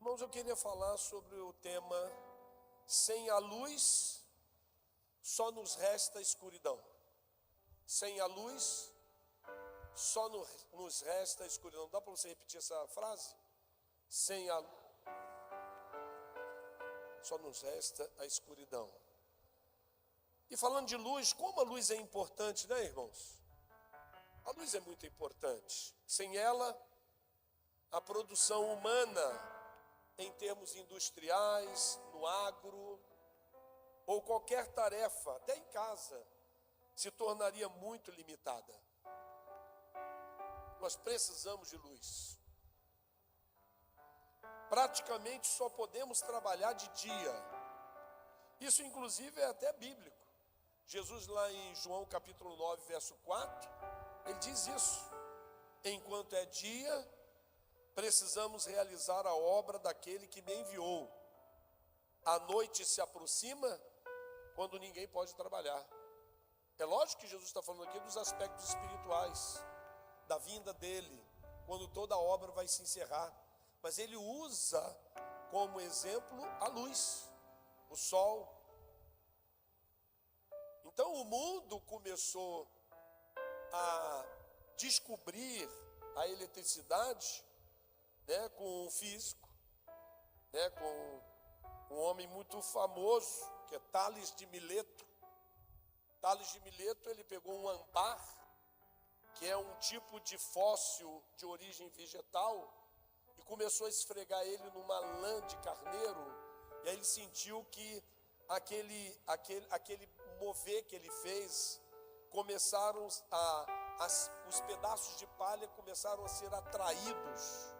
Irmãos, eu queria falar sobre o tema: sem a luz, só nos resta a escuridão. Sem a luz, só nos resta a escuridão. Dá para você repetir essa frase? Sem a luz, só nos resta a escuridão. E falando de luz, como a luz é importante, né, irmãos? A luz é muito importante. Sem ela, a produção humana, em termos industriais, no agro, ou qualquer tarefa, até em casa, se tornaria muito limitada. Nós precisamos de luz. Praticamente só podemos trabalhar de dia. Isso, inclusive, é até bíblico. Jesus, lá em João capítulo 9, verso 4, ele diz isso: enquanto é dia, precisamos realizar a obra daquele que me enviou. A noite se aproxima quando ninguém pode trabalhar. É lógico que Jesus está falando aqui dos aspectos espirituais, da vinda dele, quando toda a obra vai se encerrar. Mas ele usa como exemplo a luz, o sol. Então o mundo começou a descobrir a eletricidade, né, com um físico, né, com um homem muito famoso, que é Tales de Mileto. Tales de Mileto, ele pegou um âmbar, que é um tipo de fóssil de origem vegetal, e começou a esfregar ele numa lã de carneiro, e aí ele sentiu que aquele mover que ele fez, começaram os pedaços de palha começaram a ser atraídos,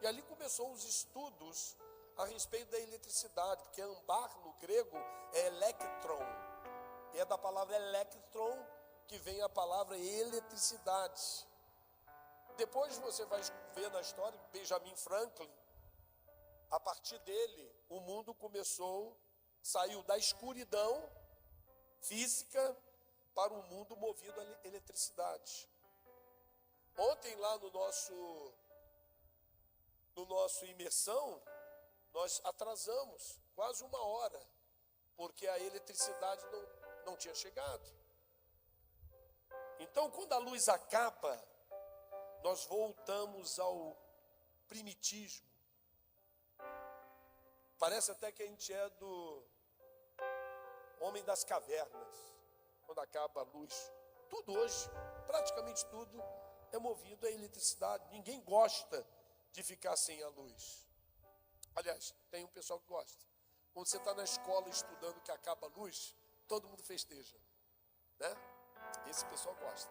e ali começou os estudos a respeito da eletricidade, porque âmbar no grego é electron, e é da palavra electron que vem a palavra eletricidade. Depois você vai ver na história de Benjamin Franklin, a partir dele o mundo saiu da escuridão física para um mundo movido a eletricidade. Ontem lá no nosso imersão, nós atrasamos quase 1 hora, porque a eletricidade não tinha chegado. Então, quando a luz acaba, nós voltamos ao primitismo. Parece até que a gente é do homem das cavernas, quando acaba a luz. Tudo hoje, praticamente tudo, é movido a eletricidade. Ninguém gosta de ficar sem a luz. Aliás, tem um pessoal que gosta. Quando você está na escola estudando que acaba a luz, todo mundo festeja, né? Esse pessoal gosta.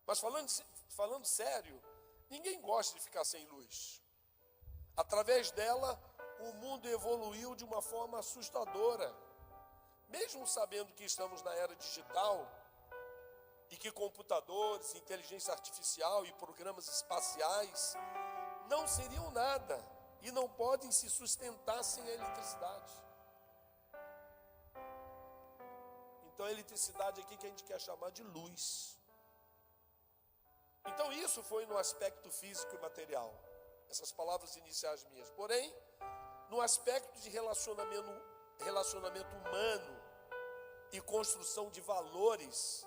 Mas falando sério, ninguém gosta de ficar sem luz. Através dela, o mundo evoluiu de uma forma assustadora. Mesmo sabendo que estamos na era digital e que computadores, inteligência artificial e programas espaciais não seriam nada e não podem se sustentar sem a eletricidade. Então a eletricidade aqui que a gente quer chamar de luz. Então isso foi no aspecto físico e material, essas palavras iniciais minhas. Porém, no aspecto de relacionamento humano e construção de valores,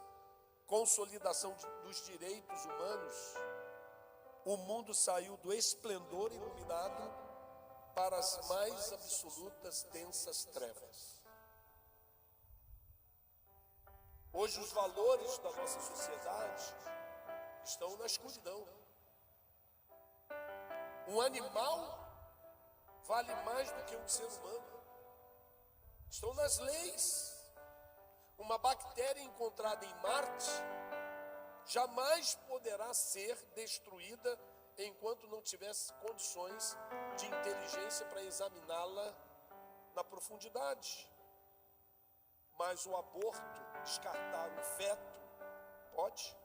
consolidação dos direitos humanos, o mundo saiu do esplendor iluminado para as mais absolutas densas trevas. Hoje os valores da nossa sociedade estão na escuridão. Um animal vale mais do que um ser humano. Estão nas leis. Uma bactéria encontrada em Marte jamais poderá ser destruída enquanto não tivesse condições de inteligência para examiná-la na profundidade. Mas o aborto, descartar o feto, pode.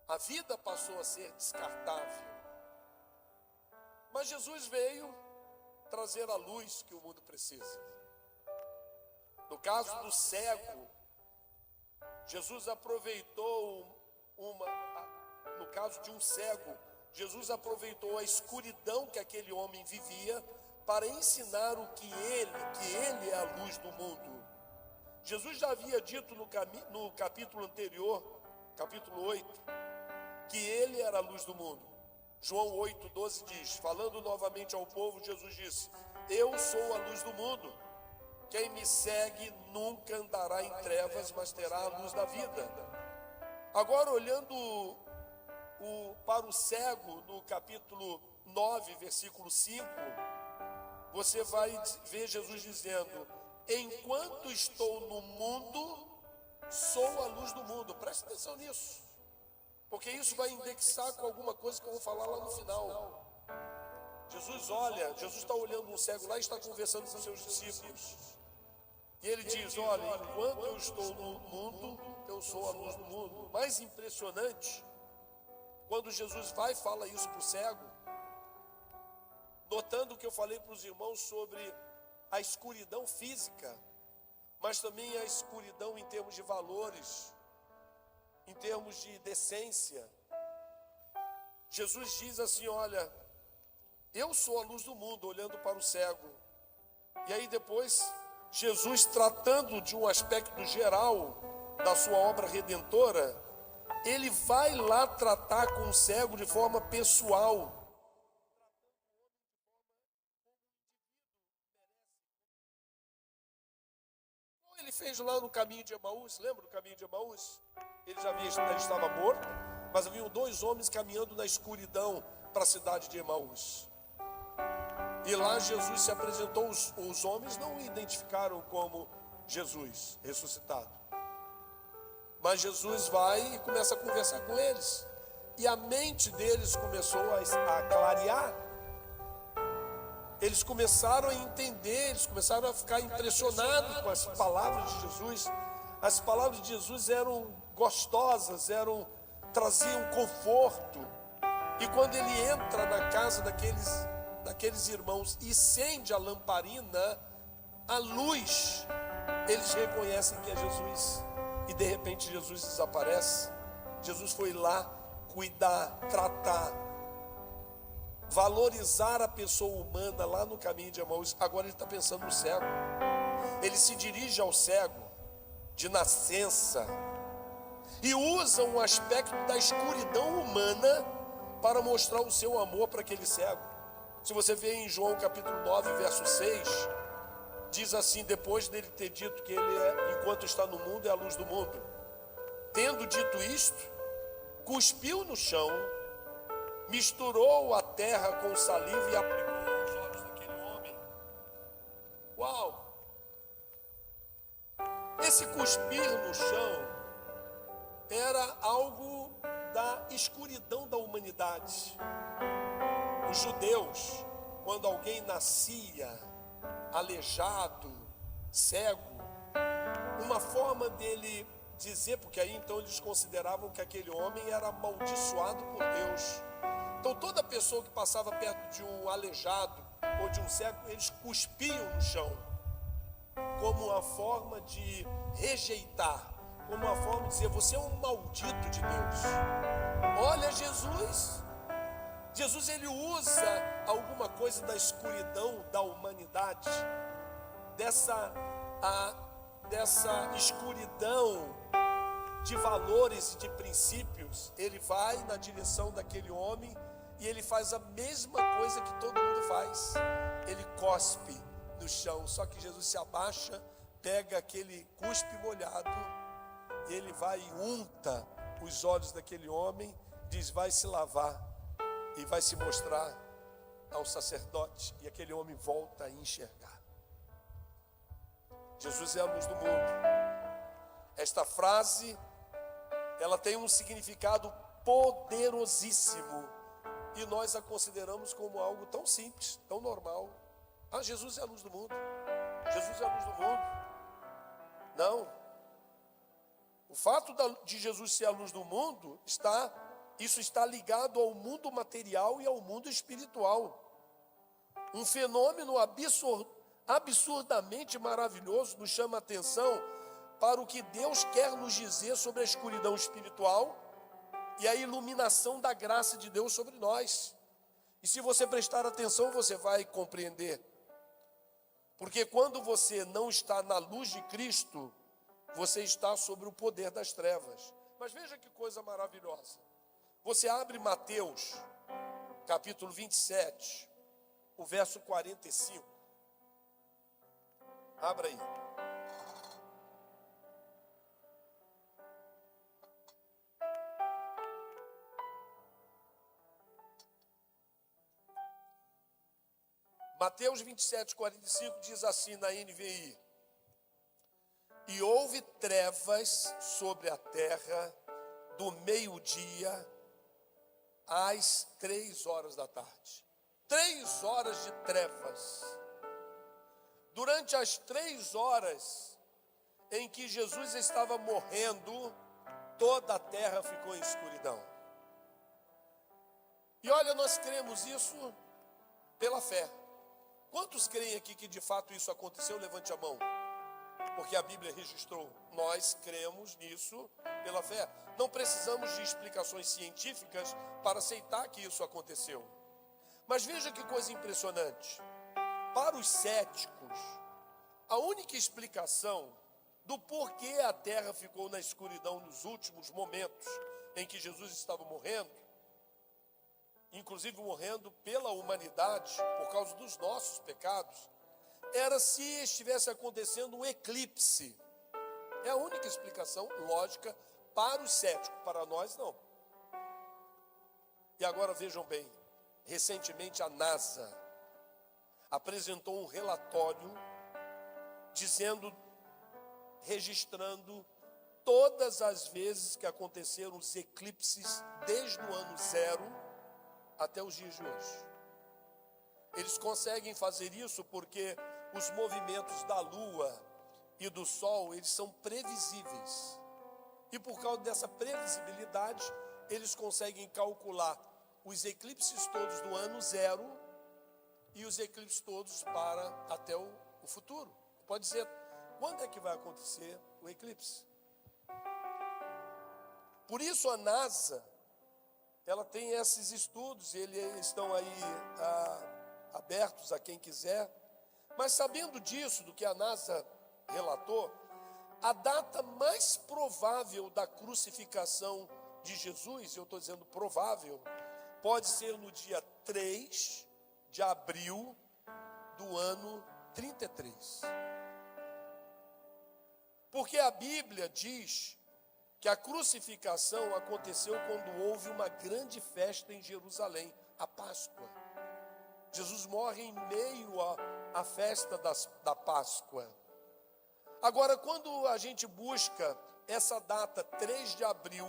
A vida passou a ser descartável. Mas Jesus veio trazer a luz que o mundo precisa. No caso do cego, Jesus aproveitou no caso de um cego, Jesus aproveitou a escuridão que aquele homem vivia para ensinar que ele é a luz do mundo. Jesus já havia dito no capítulo anterior, capítulo 8, que ele era a luz do mundo. João 8,12 diz, falando novamente ao povo, Jesus disse: eu sou a luz do mundo. Quem me segue nunca andará em trevas, mas terá a luz da vida. Agora, olhando para o cego, no capítulo 9, versículo 5, você vai ver Jesus dizendo: enquanto estou no mundo, sou a luz do mundo. Preste atenção nisso, porque isso vai indexar com alguma coisa que eu vou falar lá no final. Jesus está olhando um cego lá e está conversando com seus discípulos. E ele diz: olha, enquanto eu estou no mundo, eu sou a luz do mundo. Mais impressionante, quando Jesus vai e fala isso para o cego, notando o que eu falei para os irmãos sobre a escuridão física, mas também a escuridão em termos de valores, em termos de decência. Jesus diz assim: olha, eu sou a luz do mundo, olhando para o cego. E aí depois, Jesus, tratando de um aspecto geral da sua obra redentora, ele vai lá tratar com o cego de forma pessoal. Ele fez lá no caminho de Emaús, lembra do caminho de Emaús? Ele estava morto, mas haviam dois homens caminhando na escuridão para a cidade de Emaús. E lá Jesus se apresentou, os homens não o identificaram como Jesus ressuscitado. Mas Jesus vai e começa a conversar com eles. E a mente deles começou a clarear. Eles começaram a entender, eles começaram a ficar impressionados com as palavras de Jesus. As palavras de Jesus eram gostosas, traziam conforto. E quando ele entra na casa daqueles irmãos e acende a lamparina, a luz, eles reconhecem que é Jesus. E de repente Jesus desaparece. Jesus foi lá cuidar, tratar, valorizar a pessoa humana lá no caminho de Emaús. Agora ele está pensando no cego. Ele se dirige ao cego de nascença e usa um aspecto da escuridão humana para mostrar o seu amor para aquele cego. Se você vê em João capítulo 9, verso 6, diz assim, depois dele ter dito que ele enquanto está no mundo, é a luz do mundo. Tendo dito isto, cuspiu no chão, misturou a terra com saliva e aplicou aos olhos daquele homem. Uau! Esse cuspir no chão era algo da escuridão da humanidade. Os judeus, quando alguém nascia aleijado, cego, uma forma dele dizer, porque aí então eles consideravam que aquele homem era amaldiçoado por Deus. Então toda pessoa que passava perto de um aleijado ou de um cego, eles cuspiam no chão, como uma forma de rejeitar, como uma forma de dizer: você é um maldito de Deus. Olha, Jesus ele usa alguma coisa da escuridão da humanidade, dessa escuridão de valores e de princípios. Ele vai na direção daquele homem e ele faz a mesma coisa que todo mundo faz. Ele cospe no chão, só que Jesus se abaixa, pega aquele cuspe molhado, e ele vai e unta os olhos daquele homem, diz: vai se lavar, e vai se mostrar ao sacerdote, e aquele homem volta a enxergar. Jesus é a luz do mundo. Esta frase, ela tem um significado poderosíssimo, e nós a consideramos como algo tão simples, tão normal. Ah, Jesus é a luz do mundo. Jesus é a luz do mundo. Não. O fato de Jesus ser a luz do mundo isso está ligado ao mundo material e ao mundo espiritual. Um fenômeno absurdamente maravilhoso nos chama a atenção para o que Deus quer nos dizer sobre a escuridão espiritual e a iluminação da graça de Deus sobre nós. E se você prestar atenção, você vai compreender. Porque quando você não está na luz de Cristo, você está sobre o poder das trevas. Mas veja que coisa maravilhosa. Você abre Mateus, capítulo 27, o verso 45. Abra aí. Mateus 27, 45 diz assim na NVI: e houve trevas sobre a terra do meio-dia às 3 horas da tarde. 3 horas de trevas. Durante as 3 horas em que Jesus estava morrendo, toda a terra ficou em escuridão. E olha, nós cremos isso pela fé. Quantos creem aqui que de fato isso aconteceu? Levante a mão. Porque a Bíblia registrou. Nós cremos nisso pela fé. Não precisamos de explicações científicas para aceitar que isso aconteceu. Mas veja que coisa impressionante. Para os céticos, a única explicação do porquê a terra ficou na escuridão nos últimos momentos em que Jesus estava morrendo, inclusive morrendo pela humanidade, por causa dos nossos pecados, era se estivesse acontecendo um eclipse. É a única explicação lógica para os céticos, para nós não. E agora vejam bem, recentemente a NASA apresentou um relatório dizendo, registrando todas as vezes que aconteceram os eclipses desde o ano 0 até os dias de hoje. Eles conseguem fazer isso porque os movimentos da Lua e do Sol, eles são previsíveis. E por causa dessa previsibilidade, eles conseguem calcular os eclipses todos do ano 0 e os eclipses todos para até o futuro. Pode dizer, quando é que vai acontecer o eclipse? Por isso a NASA, ela tem esses estudos, eles estão aí abertos a quem quiser. Mas sabendo disso, do que a NASA relatou, a data mais provável da crucificação de Jesus, eu estou dizendo provável, pode ser no dia 3 de abril do ano 33. Porque a Bíblia diz que a crucificação aconteceu quando houve uma grande festa em Jerusalém, a Páscoa. Jesus morre em meio à festa da Páscoa. Agora, quando a gente busca essa data, 3 de abril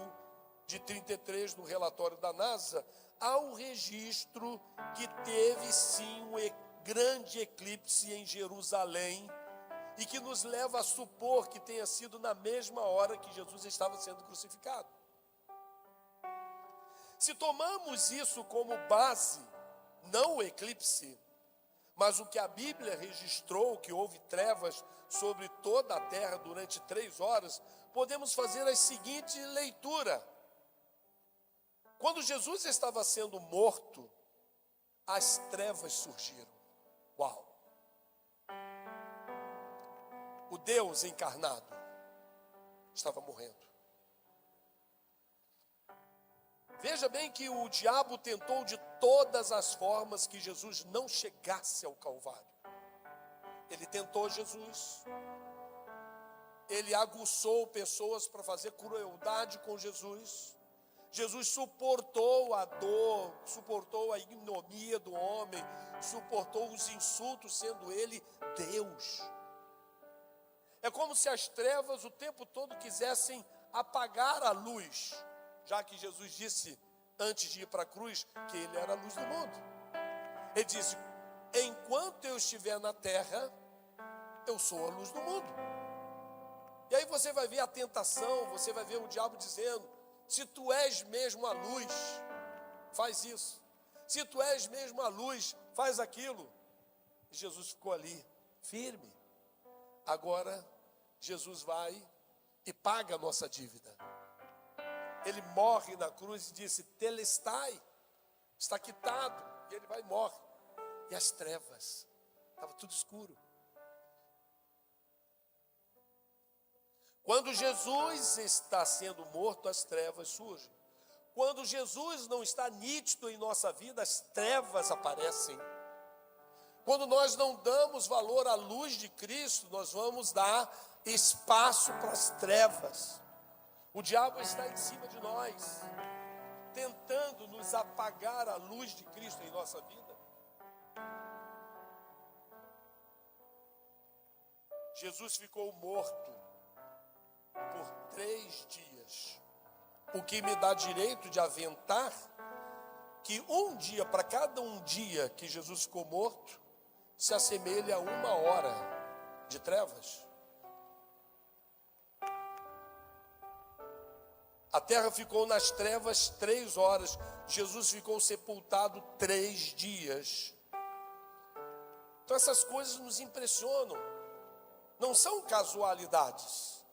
de 33, no relatório da NASA, há um registro que teve sim um grande eclipse em Jerusalém, e que nos leva a supor que tenha sido na mesma hora que Jesus estava sendo crucificado. Se tomamos isso como base, não o eclipse, mas o que a Bíblia registrou, que houve trevas sobre toda a terra durante 3 horas, podemos fazer a seguinte leitura. Quando Jesus estava sendo morto, as trevas surgiram. Uau! O Deus encarnado estava morrendo. Veja bem que o diabo tentou de todas as formas que Jesus não chegasse ao Calvário. Ele tentou Jesus. Ele aguçou pessoas para fazer crueldade com Jesus. Jesus suportou a dor, suportou a ignomia do homem, suportou os insultos, sendo ele Deus. É como se as trevas o tempo todo quisessem apagar a luz, já que Jesus disse, antes de ir para a cruz, que ele era a luz do mundo. Ele disse, enquanto eu estiver na terra, eu sou a luz do mundo. E aí você vai ver a tentação, você vai ver o diabo dizendo, se tu és mesmo a luz, faz isso. Se tu és mesmo a luz, faz aquilo. E Jesus ficou ali, firme. Agora, Jesus vai e paga a nossa dívida. ele morre na cruz e disse, telestai, está quitado. E ele vai e morre. E as trevas, estava tudo escuro. Quando Jesus está sendo morto, as trevas surgem. Quando Jesus não está nítido em nossa vida, as trevas aparecem. Quando nós não damos valor à luz de Cristo, nós vamos dar espaço para as trevas. O diabo está em cima de nós, tentando nos apagar a luz de Cristo em nossa vida. Jesus ficou morto por 3 dias, o que me dá direito de aventar que um dia, para cada um dia que Jesus ficou morto, se assemelha a 1 hora de trevas. A terra ficou nas trevas 3 horas, Jesus ficou sepultado 3 dias. Então essas coisas nos impressionam, não são casualidades.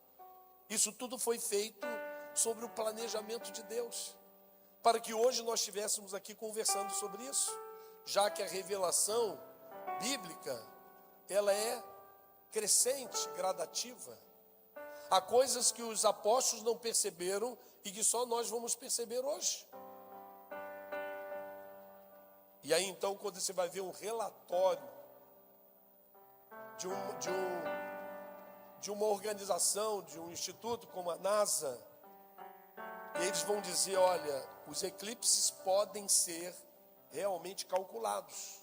Isso tudo foi feito sobre o planejamento de Deus, para que hoje nós estivéssemos aqui conversando sobre isso, já que a revelação bíblica, ela é crescente, gradativa. Há coisas que os apóstolos não perceberam e que só nós vamos perceber hoje. E aí então, quando você vai ver um relatório de uma organização, de um instituto como a NASA, e eles vão dizer, olha, os eclipses podem ser realmente calculados.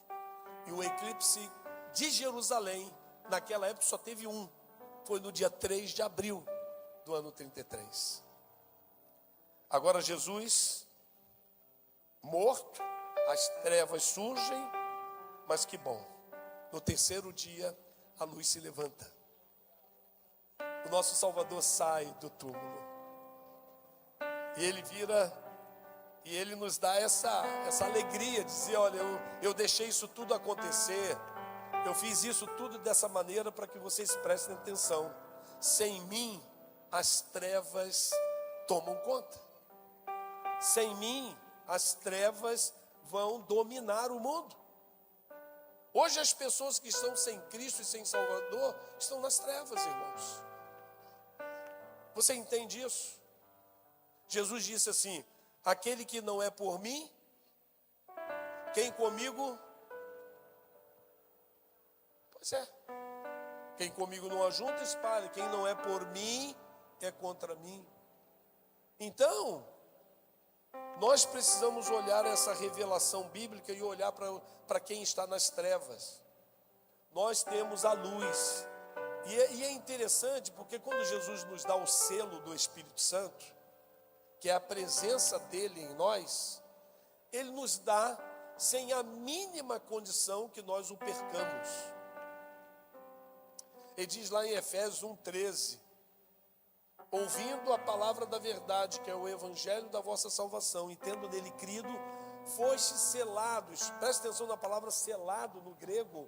E o eclipse de Jerusalém, naquela época só teve um, foi no dia 3 de abril do ano 33. Agora Jesus, morto, as trevas surgem, mas que bom, no 3º dia a luz se levanta. O nosso Salvador sai do túmulo, e ele vira, e ele nos dá essa alegria, de dizer, olha, eu deixei isso tudo acontecer, eu fiz isso tudo dessa maneira para que vocês prestem atenção. Sem mim, as trevas tomam conta. Sem mim, as trevas vão dominar o mundo. Hoje as pessoas que estão sem Cristo e sem Salvador estão nas trevas, irmãos. Você entende isso? Jesus disse assim, aquele que não é por mim, quem comigo? Pois é. Quem comigo não ajunta, espalha. Quem não é por mim, é contra mim. Então, nós precisamos olhar essa revelação bíblica e olhar para quem está nas trevas. Nós temos a luz. E é interessante, porque quando Jesus nos dá o selo do Espírito Santo, que é a presença dele em nós, ele nos dá sem a mínima condição que nós o percamos. Ele diz lá em Efésios 1,13, ouvindo a palavra da verdade, que é o evangelho da vossa salvação, e tendo nele crido, fostes selados. Presta atenção na palavra selado no grego.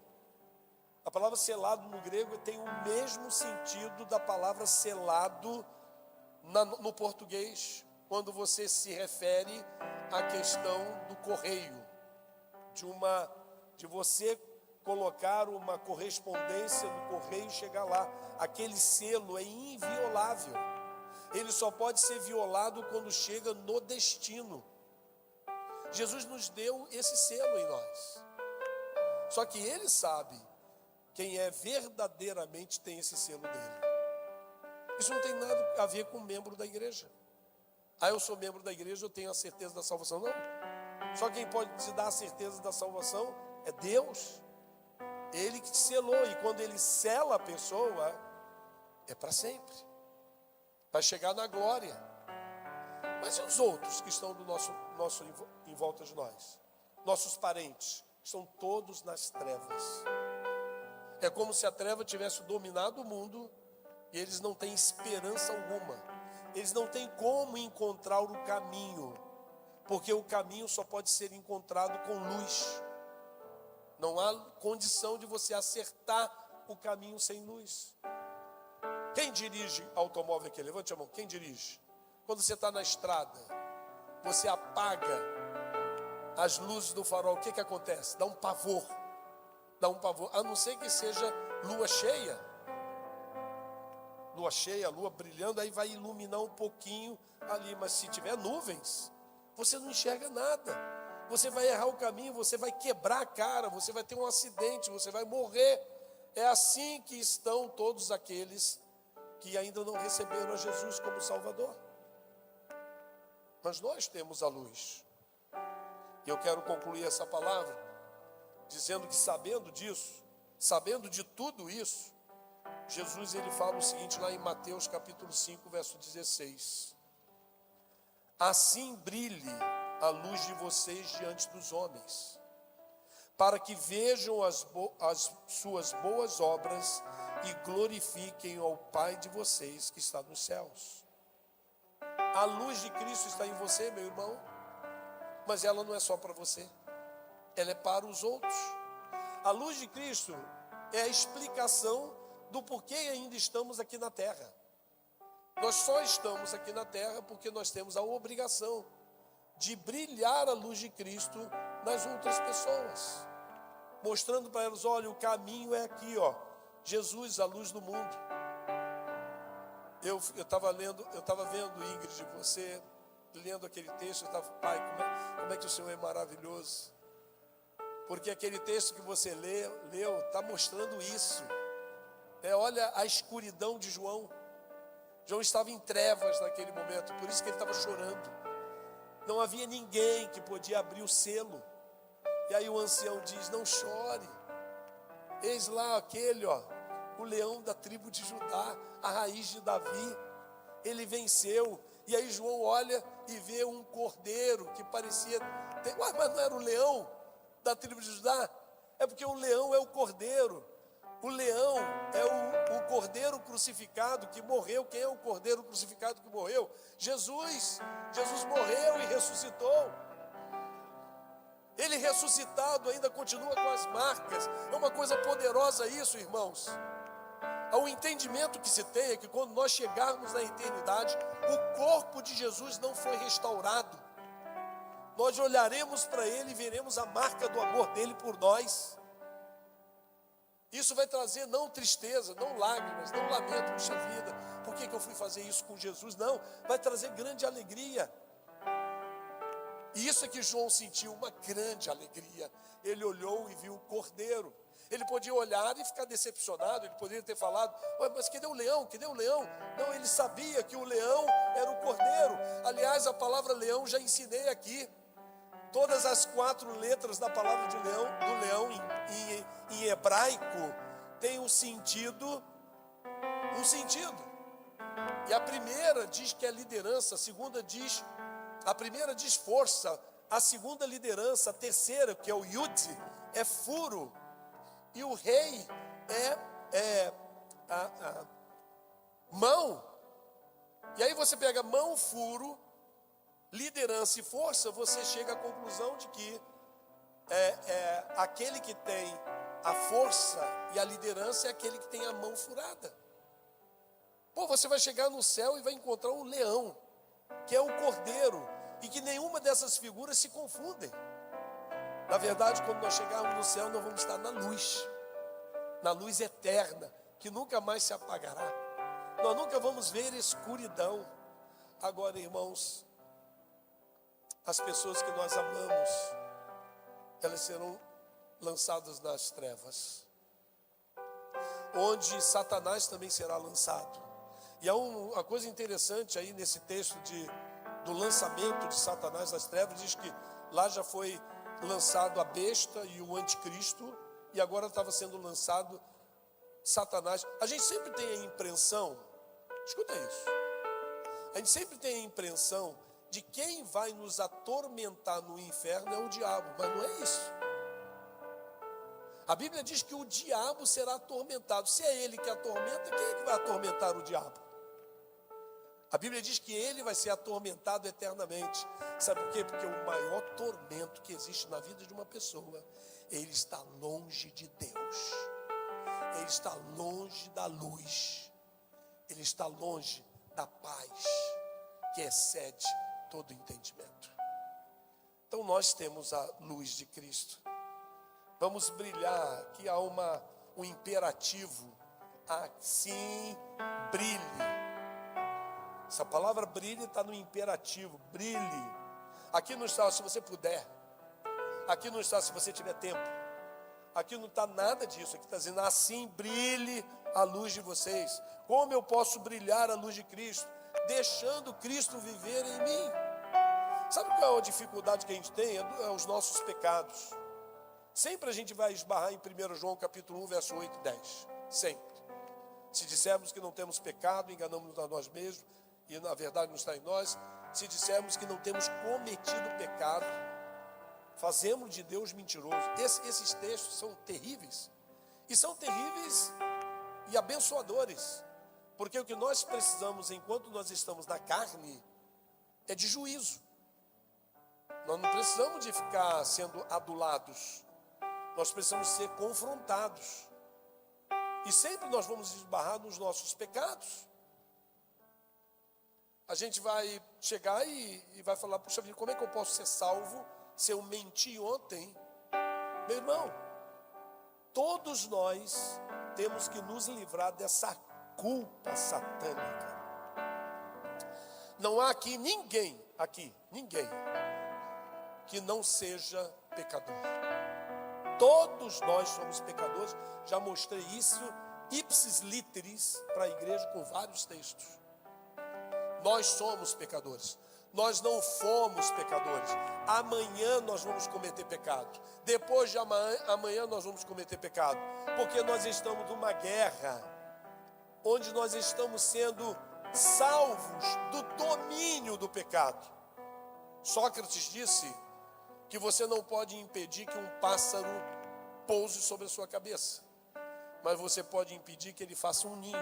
A palavra selado no grego tem o mesmo sentido da palavra selado no português, quando você se refere à questão do correio, de você colocar uma correspondência no correio e chegar lá. Aquele selo é inviolável. Ele só pode ser violado quando chega no destino. Jesus nos deu esse selo em nós. Só que ele sabe quem é verdadeiramente tem esse selo dele. Isso não tem nada a ver com membro da igreja. Eu sou membro da igreja, eu tenho a certeza da salvação. Não. Só quem pode te dar a certeza da salvação é Deus. Ele que te selou. E quando ele sela a pessoa, é para sempre. Vai chegar na glória. Mas e os outros que estão do nosso em volta de nós? Nossos parentes estão todos nas trevas. É como se a treva tivesse dominado o mundo e eles não têm esperança alguma. Eles não têm como encontrar o caminho, porque o caminho só pode ser encontrado com luz. Não há condição de você acertar o caminho sem luz. Quem dirige automóvel aqui? Levante a mão. Quem dirige? Quando você está na estrada, você apaga as luzes do farol, o que acontece? Dá um pavor, a não ser que seja lua cheia, lua brilhando, aí vai iluminar um pouquinho ali, mas se tiver nuvens, você não enxerga nada, você vai errar o caminho, você vai quebrar a cara, você vai ter um acidente, você vai morrer. É assim que estão todos aqueles que ainda não receberam a Jesus como Salvador. Mas nós temos a luz. E eu quero concluir essa palavra dizendo que, sabendo disso, sabendo de tudo isso, Jesus ele fala o seguinte lá em Mateus capítulo 5, verso 16: assim brilhe a luz de vocês diante dos homens, para que vejam as suas boas obras e glorifiquem ao Pai de vocês que está nos céus. A luz de Cristo está em você, meu irmão, mas ela não é só para você, ela é para os outros. A luz de Cristo é a explicação do porquê ainda estamos aqui na terra. Nós só estamos aqui na terra porque nós temos a obrigação de brilhar a luz de Cristo nas outras pessoas, mostrando para elas: olha, o caminho é aqui, ó, Jesus, a luz do mundo. Eu estava vendo, Ingrid, você lendo aquele texto, eu estava: pai, como é que o Senhor é maravilhoso. Porque aquele texto que você leu está mostrando isso. Olha a escuridão de João. João estava em trevas naquele momento, por isso que ele estava chorando. Não havia ninguém que podia abrir o selo. E aí o ancião diz: não chore. Eis lá aquele, ó, o leão da tribo de Judá, a raiz de Davi. Ele venceu. E aí João olha e vê um cordeiro que parecia... Ué, mas não era o leão da tribo de Judá? É porque o leão é o cordeiro. O leão é o cordeiro crucificado que morreu. Quem é o cordeiro crucificado que morreu? Jesus. Jesus morreu e ressuscitou. Ele ressuscitado ainda continua com as marcas. É uma coisa poderosa isso, irmãos. O entendimento que se tem é que quando nós chegarmos na eternidade, o corpo de Jesus não foi restaurado. Nós olharemos para ele e veremos a marca do amor dele por nós. Isso vai trazer não tristeza, não lágrimas, não lamento, puxa vida, por que eu fui fazer isso com Jesus? Não, vai trazer grande alegria. E isso é que João sentiu, uma grande alegria. Ele olhou e viu o cordeiro. Ele podia olhar e ficar decepcionado, ele poderia ter falado: mas cadê o leão? Cadê o leão? Não, ele sabia que o leão era o cordeiro. Aliás, a palavra leão já ensinei aqui. Todas as 4 letras da palavra do leão em hebraico tem um sentido. E a primeira diz que é liderança, a primeira diz força, a segunda liderança, a terceira, que é o Yud, é furo, e o rei é mão. E aí você pega mão, furo, liderança e força, você chega à conclusão de que aquele que tem a força e a liderança é aquele que tem a mão furada. Você vai chegar no céu e vai encontrar um leão, que é o cordeiro, e que nenhuma dessas figuras se confundem. Na verdade, quando nós chegarmos no céu, nós vamos estar na luz eterna, que nunca mais se apagará. Nós nunca vamos ver escuridão. Agora, irmãos, as pessoas que nós amamos, elas serão lançadas nas trevas, onde Satanás também será lançado. E há uma coisa interessante aí nesse texto do lançamento de Satanás nas trevas. Diz que lá já foi lançado a besta e o anticristo, e agora estava sendo lançado Satanás. A gente sempre tem a impressão, escuta isso, a gente sempre tem a impressão de quem vai nos atormentar no inferno é o diabo, mas não é isso. A Bíblia diz que o diabo será atormentado. Se é ele que atormenta, quem é que vai atormentar o diabo? A Bíblia diz que ele vai ser atormentado eternamente. Sabe por quê? Porque o maior tormento que existe na vida de uma pessoa, ele está longe de Deus. Ele está longe da luz. Ele está longe da paz. que excede todo entendimento. Então nós temos a luz de Cristo. Vamos brilhar. Aqui há um imperativo. Assim brilhe. Essa palavra brilhe está no imperativo. Brilhe. Aqui não está se você puder. Aqui não está se você tiver tempo. Aqui não está nada disso. Aqui está dizendo assim brilhe a luz de vocês. Como eu posso brilhar a luz de Cristo? Deixando Cristo viver em mim. Sabe qual é a dificuldade que a gente tem? É os nossos pecados. Sempre a gente vai esbarrar em 1 João capítulo 1, verso 8 e 10. Sempre. Se dissermos que não temos pecado, enganamos a nós mesmos, e na verdade não está em nós. Se dissermos que não temos cometido pecado, fazemos de Deus mentiroso. Esses textos são terríveis. E são terríveis e abençoadores. Porque o que nós precisamos enquanto nós estamos na carne é de juízo. Nós não precisamos de ficar sendo adulados. Nós precisamos ser confrontados. E sempre nós vamos esbarrar nos nossos pecados. A gente vai chegar e vai falar, puxa vida, como é que eu posso ser salvo se eu menti ontem? Meu irmão, todos nós temos que nos livrar dessa culpa satânica. Não há aqui ninguém, que não seja pecador. Todos nós somos pecadores. Já mostrei isso ipsis literis para a igreja com vários textos. Nós somos pecadores. Nós não fomos pecadores. Amanhã nós vamos cometer pecado. Depois de amanhã nós vamos cometer pecado. Porque nós estamos numa guerra onde nós estamos sendo salvos do domínio do pecado. Sócrates disse que você não pode impedir que um pássaro pouse sobre a sua cabeça, mas você pode impedir que ele faça um ninho.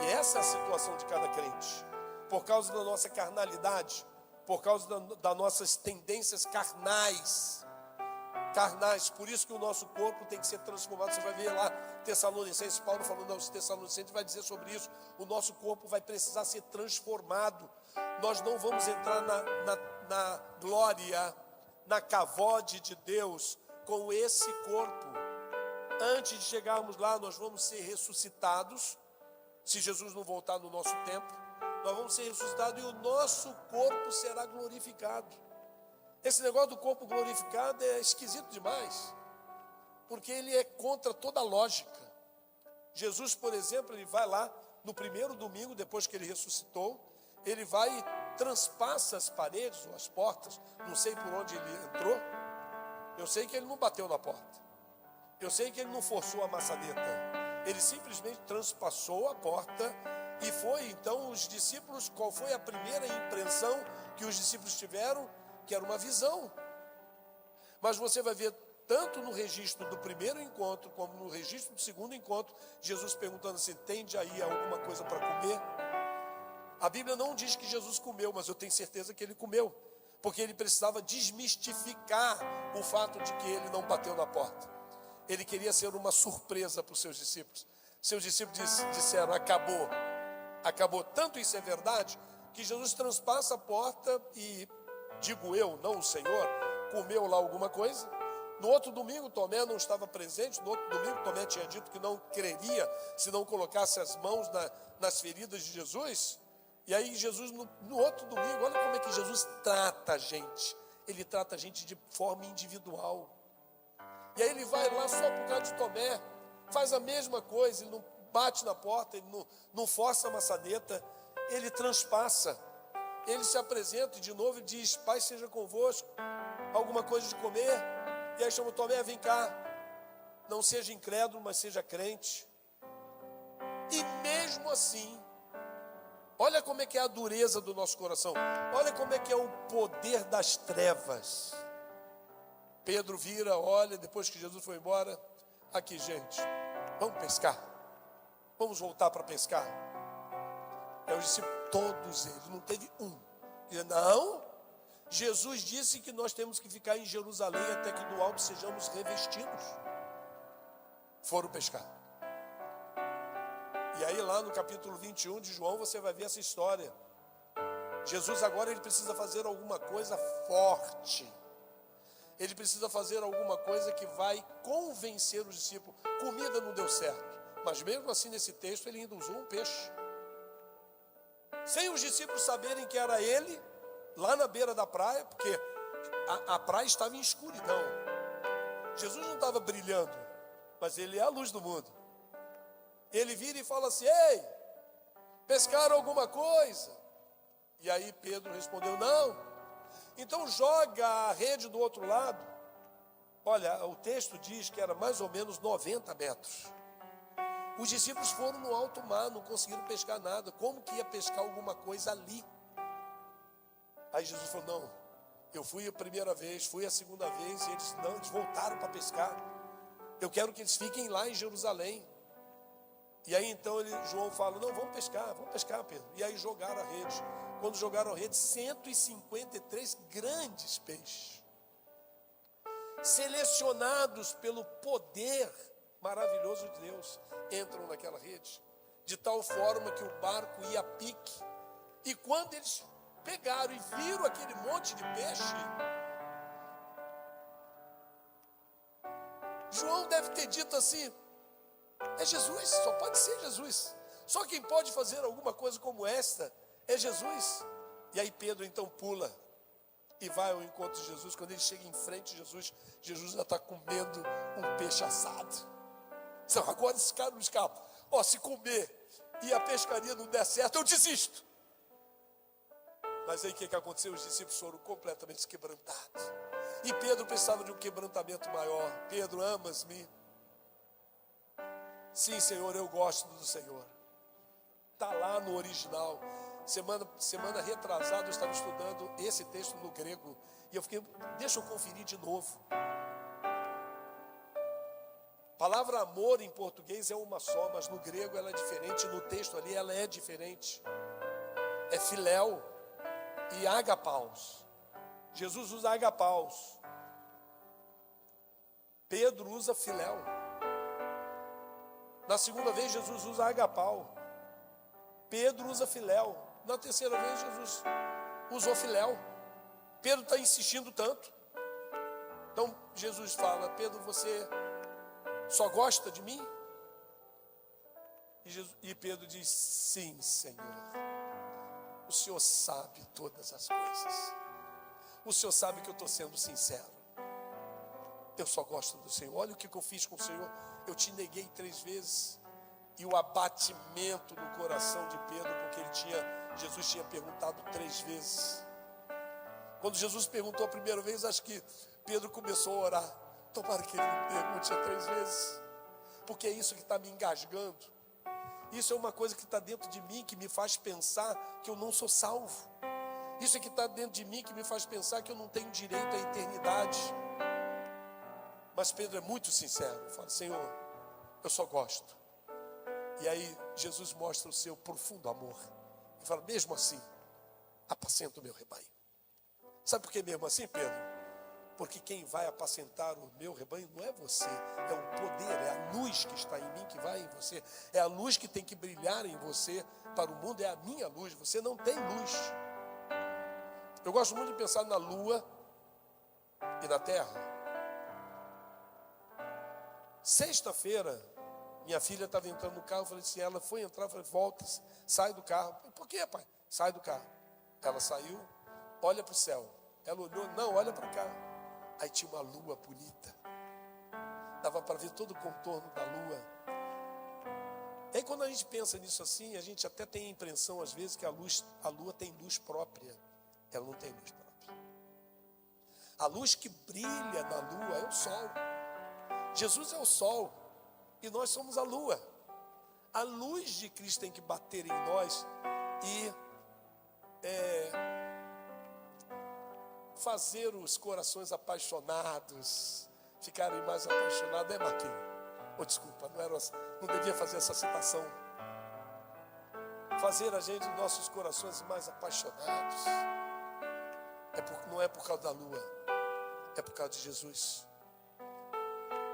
E essa é a situação de cada crente. Por causa da nossa carnalidade, por causa das nossas tendências carnais, por isso que o nosso corpo tem que ser transformado. Você vai ver lá Tessalonicenses, Paulo falando aos Tessalonicenses, vai dizer sobre isso. O nosso corpo vai precisar ser transformado. Nós não vamos entrar na glória, na cavode de Deus com esse corpo. Antes de chegarmos lá, nós vamos ser ressuscitados. Se Jesus não voltar no nosso tempo, nós vamos ser ressuscitados e o nosso corpo será glorificado. Esse negócio do corpo glorificado é esquisito demais, porque ele é contra toda a lógica. Jesus, por exemplo, ele vai lá no primeiro domingo, depois que ele ressuscitou, ele vai e transpassa as paredes ou as portas. Não sei por onde ele entrou. Eu sei que ele não bateu na porta. Eu sei que ele não forçou a maçaneta. Ele simplesmente transpassou a porta e foi. Então os discípulos, qual foi a primeira impressão que os discípulos tiveram? Que era uma visão. Mas você vai ver tanto no registro do primeiro encontro como no registro do segundo encontro, Jesus perguntando assim: tende aí alguma coisa para comer? A Bíblia não diz que Jesus comeu, mas eu tenho certeza que ele comeu, porque ele precisava desmistificar o fato de que ele não bateu na porta. Ele queria ser uma surpresa para os seus discípulos. Seus discípulos disseram: acabou. Tanto isso é verdade, que Jesus transpassa a porta e, digo eu, não o Senhor, comeu lá alguma coisa. No outro domingo, Tomé não estava presente. No outro domingo, Tomé tinha dito que não creria se não colocasse as mãos nas feridas de Jesus. E aí Jesus, no outro domingo, olha como é que Jesus trata a gente. Ele trata a gente de forma individual. E aí ele vai lá só por causa de Tomé, faz a mesma coisa, ele não bate na porta, ele não força a maçaneta, ele transpassa. Ele se apresenta e de novo ele diz: Pai seja convosco, alguma coisa de comer? E aí chama o Tomé: vem cá, não seja incrédulo, mas seja crente. E mesmo assim, olha como é que é a dureza do nosso coração. Olha como é que é o poder das trevas. Pedro vira, olha, depois que Jesus foi embora: aqui, gente, vamos pescar. Vamos voltar para pescar. Eu disse, todos eles, não teve um. E não, Jesus disse que nós temos que ficar em Jerusalém até que do alto sejamos revestidos. Foram pescar. E aí lá no capítulo 21 de João você vai ver essa história. Jesus agora ele precisa fazer alguma coisa forte. Ele precisa fazer alguma coisa que vai convencer os discípulos. Comida não deu certo, mas mesmo assim nesse texto ele ainda usou um peixe. Sem os discípulos saberem que era ele, lá na beira da praia, porque a praia estava em escuridão. Jesus não estava brilhando, mas ele é a luz do mundo. Ele vira e fala assim: ei, pescaram alguma coisa? E aí Pedro respondeu: não. Então joga a rede do outro lado. Olha, o texto diz que era mais ou menos 90 metros. Os discípulos foram no alto mar, não conseguiram pescar nada. Como que ia pescar alguma coisa ali? Aí Jesus falou: não, eu fui a primeira vez, fui a segunda vez, e eles voltaram para pescar. Eu quero que eles fiquem lá em Jerusalém. E aí então João fala: não, vamos pescar, Pedro. E aí jogaram a rede. Quando jogaram a rede, 153 grandes peixes, selecionados pelo poder maravilhoso de Deus, entram naquela rede, de tal forma que o barco ia a pique. E quando eles pegaram e viram aquele monte de peixe, João deve ter dito assim: é Jesus, só pode ser Jesus. Só quem pode fazer alguma coisa como esta é Jesus. E aí Pedro então pula e vai ao encontro de Jesus. Quando ele chega em frente de Jesus, Jesus já está comendo um peixe assado. Então, agora esse cara não escapa. Se comer e a pescaria não der certo, eu desisto. Mas aí o que aconteceu? Os discípulos foram completamente quebrantados. E Pedro precisava de um quebrantamento maior. Pedro, amas-me? Sim, Senhor, eu gosto do Senhor. Está lá no original. Semana retrasada eu estava estudando esse texto no grego. E eu fiquei: deixa eu conferir de novo. A palavra amor em português é uma só, mas no grego ela é diferente. No texto ali ela é diferente. É filéu e agapaus. Jesus usa agapaus. Pedro usa filéu. Na segunda vez Jesus usa agapau. Pedro usa filéu. Na terceira vez Jesus usou filéu. Pedro está insistindo tanto. Então Jesus fala: Pedro, você só gosta de mim? E Pedro diz: sim, Senhor. O Senhor sabe todas as coisas. O Senhor sabe que eu estou sendo sincero. Eu só gosto do Senhor. Olha o que eu fiz com o Senhor. Eu te neguei 3 vezes. E o abatimento no coração de Pedro, porque Jesus tinha perguntado 3 vezes. Quando Jesus perguntou a primeira vez, acho que Pedro começou a orar: tomara que ele me pergunte 3 vezes, porque é isso que está me engasgando. Isso é uma coisa que está dentro de mim, que me faz pensar que eu não sou salvo. Isso é que está dentro de mim, que me faz pensar que eu não tenho direito à eternidade. Mas Pedro é muito sincero, fala: Senhor, eu só gosto. E aí Jesus mostra o seu profundo amor e fala: mesmo assim, apacenta o meu rebanho. Sabe por que mesmo assim, Pedro? Porque quem vai apacentar o meu rebanho não é você, é o poder, é a luz que está em mim que vai em você, é a luz que tem que brilhar em você para o mundo, é a minha luz. Você não tem luz. Eu gosto muito de pensar na lua e na terra. Sexta-feira, minha filha estava entrando no carro, eu falei assim, ela foi entrar, eu falei: volta, sai do carro. Por quê, pai? Sai do carro. Ela saiu, olha para o céu. Ela olhou: não, olha para cá. Aí tinha uma lua bonita. Dava para ver todo o contorno da lua. E aí quando a gente pensa nisso assim, a gente até tem a impressão às vezes que a lua tem luz própria. Ela não tem luz própria. A luz que brilha na lua é o sol. Jesus é o sol e nós somos a lua. A luz de Cristo tem que bater em nós e fazer os corações apaixonados ficarem mais apaixonados. Marquinhos? Desculpa, não devia fazer essa citação. Fazer a gente, nossos corações mais apaixonados. Não é por causa da lua, é por causa de Jesus.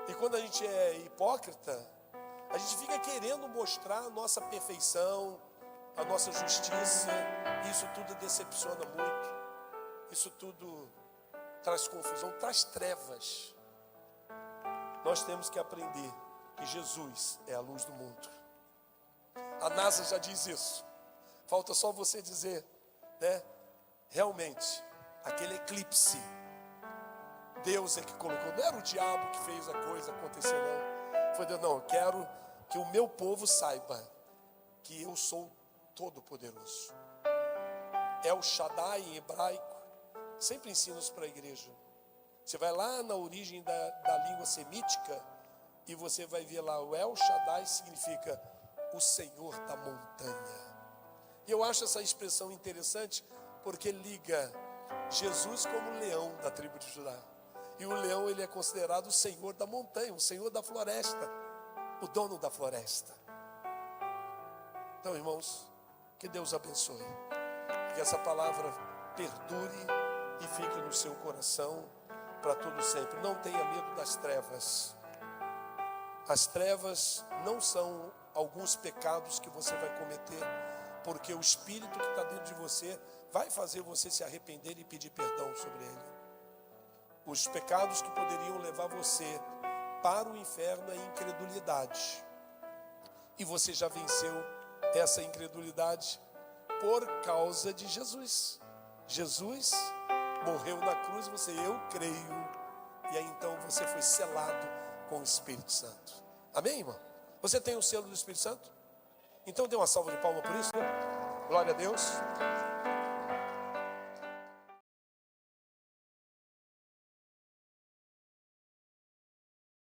E quando a gente é hipócrita, a gente fica querendo mostrar a nossa perfeição, a nossa justiça, isso tudo decepciona muito, isso tudo traz confusão, traz trevas. Nós temos que aprender que Jesus é a luz do mundo. A NASA já diz isso. Falta só você dizer, né? Realmente, aquele eclipse, Deus é que colocou. Não era o diabo que fez a coisa acontecer, não. Foi Deus, não, eu quero que o meu povo saiba que eu sou todo-poderoso. El Shaddai em hebraico, sempre ensina isso para a igreja. Você vai lá na origem da língua semítica e você vai ver lá, o El Shaddai significa o Senhor da montanha. E eu acho essa expressão interessante porque liga Jesus como o leão da tribo de Judá. E o leão, ele é considerado o Senhor da montanha, o Senhor da floresta, o dono da floresta. Então, irmãos, que Deus abençoe. Que essa palavra perdure e fique no seu coração para todo sempre. Não tenha medo das trevas. As trevas não são alguns pecados que você vai cometer, porque o Espírito que está dentro de você vai fazer você se arrepender e pedir perdão sobre ele. Os pecados que poderiam levar você para o inferno é a incredulidade. E você já venceu essa incredulidade por causa de Jesus. Jesus morreu na cruz, eu creio. E aí então você foi selado com o Espírito Santo. Amém, irmão? Você tem o selo do Espírito Santo? Então dê uma salva de palmas por isso. Glória a Deus.